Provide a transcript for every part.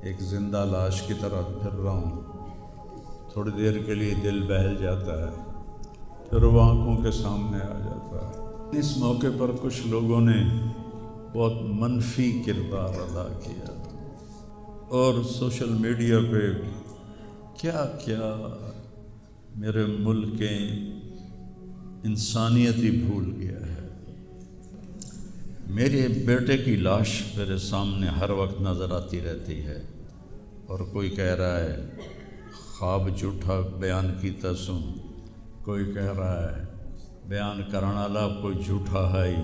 ایک زندہ لاش کی طرح پھر رہا ہوں. تھوڑی دیر کے لیے دل بہل جاتا ہے، پھر وہ آنکھوں کے سامنے آ جاتا ہے. اس موقع پر کچھ لوگوں نے بہت منفی کردار ادا کیا اور سوشل میڈیا پہ کیا کیا میرے ملک کے انسانیت ہی بھول گیا ہے. میرے بیٹے کی لاش میرے سامنے ہر وقت نظر آتی رہتی ہے، اور کوئی کہہ رہا ہے خواب جھوٹا بیان کیتا سوں، کوئی کہہ رہا ہے بیان کرنے والا کوئی جھوٹا ہے ہی،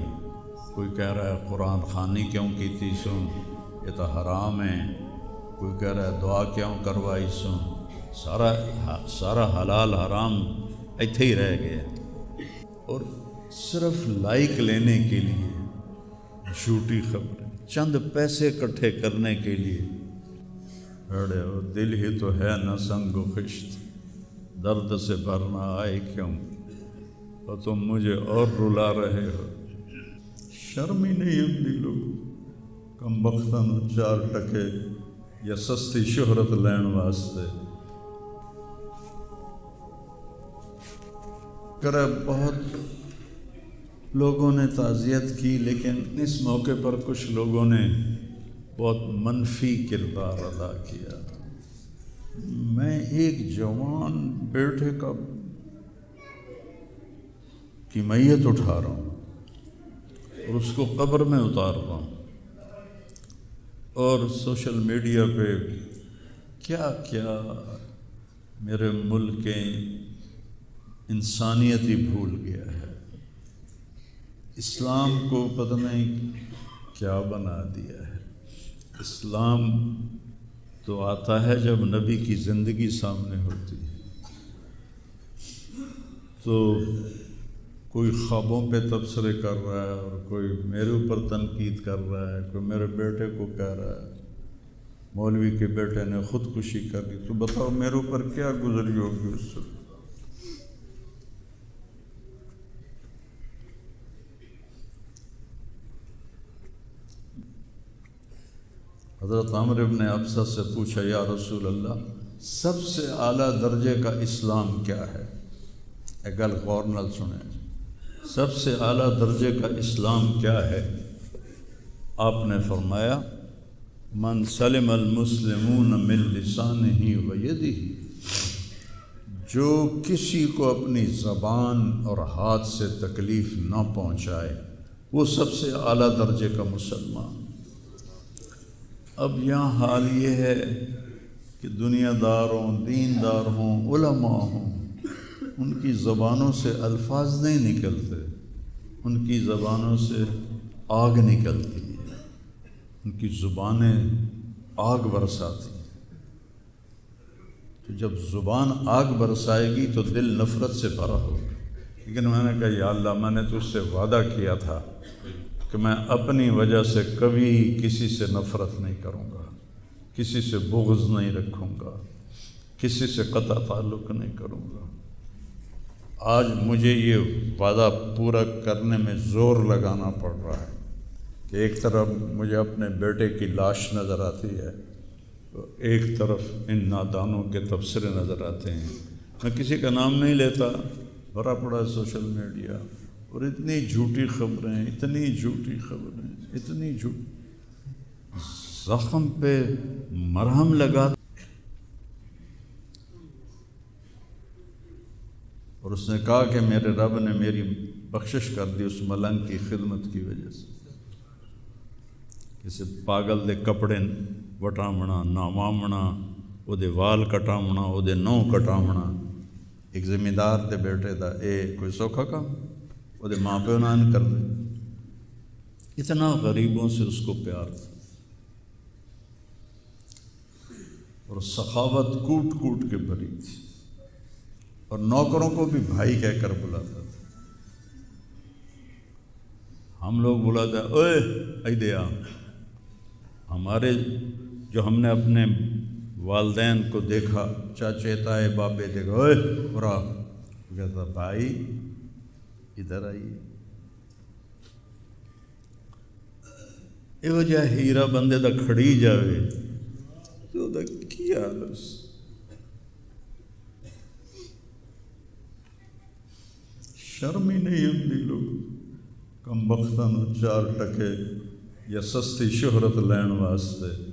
کوئی کہہ رہا ہے قرآن خوانی کیوں کیتی سوں، یہ تو حرام ہے، کوئی کہہ رہا ہے دعا کیوں کروائی سوں. سارا حلال حرام ایتھے ہی رہ گیا، اور صرف لائک لینے کے لیے جھوٹی خبریں، چند پیسے اکٹھے کرنے کے لیے. ارے وہ دل ہی تو ہے نہ سنگ و خشت، درد سے بھرنا آئے کیوں، اور تم مجھے اور رلا رہے ہو. شرم ہی نہیں آتی لوگوں کم بختاں چار ٹکے یا سستی شہرت لین واسطے. کرے بہت لوگوں نے تعزیت کی، لیکن اس موقع پر کچھ لوگوں نے بہت منفی کردار ادا کیا. میں ایک جوان بیٹے کی میت اٹھا رہا ہوں اور اس کو قبر میں اتار رہا ہوں، اور سوشل میڈیا پہ کیا کیا میرے ملک کے انسانیت ہی بھول گیا ہے. اسلام کو پتہ نہیں کیا بنا دیا ہے. اسلام تو آتا ہے جب نبی کی زندگی سامنے ہوتی ہے. تو کوئی خوابوں پہ تبصرے کر رہا ہے، اور کوئی میرے اوپر تنقید کر رہا ہے، کوئی میرے بیٹے کو کہہ رہا ہے مولوی کے بیٹے نے خودکشی کر لی. تو بتاؤ میرے اوپر کیا گزری ہوگی اس سے. حضرت عمرو بن ابسہ سے پوچھا یا رسول اللہ، سب سے اعلیٰ درجے کا اسلام کیا ہے؟ ایک گل غور نال سنیں، سب سے اعلیٰ درجے کا اسلام کیا ہے؟ آپ نے فرمایا من سلم المسلمون من لسانہ و یدہ، جو کسی کو اپنی زبان اور ہاتھ سے تکلیف نہ پہنچائے وہ سب سے اعلیٰ درجے کا مسلمان. اب یہاں حال یہ ہے کہ دنیا دار ہوں، دین دار ہوں، علماء ہوں، ان کی زبانوں سے الفاظ نہیں نکلتے، ان کی زبانوں سے آگ نکلتی ہے، ان کی زبانیں آگ برساتی ہیں. تو جب زبان آگ برسائے گی تو دل نفرت سے بھرا ہوگا. لیکن میں نے کہا یا اللہ، میں نے تجھ سے وعدہ کیا تھا کہ میں اپنی وجہ سے کبھی کسی سے نفرت نہیں کروں گا، کسی سے بغض نہیں رکھوں گا، کسی سے قطع تعلق نہیں کروں گا. آج مجھے یہ وعدہ پورا کرنے میں زور لگانا پڑ رہا ہے کہ ایک طرف مجھے اپنے بیٹے کی لاش نظر آتی ہے، تو ایک طرف ان نادانوں کے تبصرے نظر آتے ہیں. میں کسی کا نام نہیں لیتا، بھرا پڑا سوشل میڈیا، اور اتنی جھوٹی خبریں، اتنی جھوٹی خبریں، اتنی زخم پہ مرہم لگا. اور اس نے کہا کہ میرے رب نے میری بخشش کر دی اس ملنگ کی خدمت کی وجہ سے. کسی پاگل دے کپڑے وٹامنا، ناوامنا، وہ دے وال کٹامنا، وہ دے نو کٹامنا، ایک زمیندار دے بیٹے دا اے کوئی سوکھا کام، وہ دے ماں پہ نان کر دے. اتنا غریبوں سے اس کو پیار تھا، اور سخاوت کوٹ کوٹ کے بھری تھی، اور نوکروں کو بھی بھائی کہہ کر بلاتا تھا. ہم لوگ بلاتے ہیں اوے ایدے آ، ہمارے جو ہم نے اپنے والدین کو دیکھا، چاچے تائے بابے دیکھا، اوے برا، کہتا بھائی ادھر آئیے. یہ وجہ ہیرا بندے دا کھڑی جاوے تو دا کی حال اس شرم ہی نہیں آتی لوگ کم بختاں چار ٹکے یا سستی شہرت لین واسطے